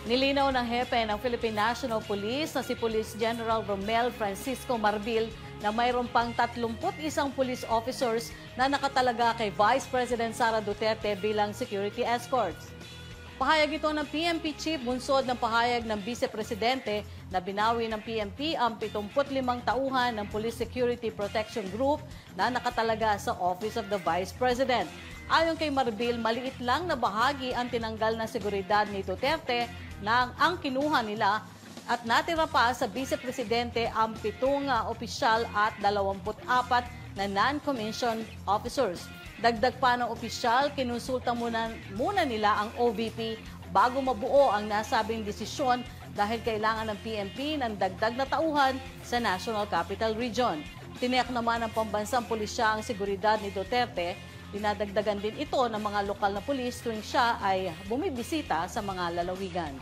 Nilinaw ng hepe ng Philippine National Police na si Police General Romel Francisco Marbil na mayroon pang 31 police officers na nakatalaga kay Vice President Sara Duterte bilang security escorts. Pahayag ito ng PNP Chief bunsod ng pahayag ng Vice Presidente na binawi ng PNP ang 75 tauhan ng Police Security Protection Group na nakatalaga sa Office of the Vice President. Ayon kay Marbil, maliit lang na bahagi ang tinanggal na seguridad ni Duterte na ang kinuha nila at natira pa sa Vice Presidente ang 7 opisyal at 24 na non-commissioned officers. Dagdag pa ng opisyal, kinonsulta muna nila ang OVP bago mabuo ang nasabing desisyon dahil kailangan ng PNP ng dagdag na tauhan sa National Capital Region. Tiniyak naman ng pambansang pulisya ang seguridad ni Duterte. Dinadagdagan din ito ng mga lokal na pulis tuwing siya ay bumibisita sa mga lalawigan.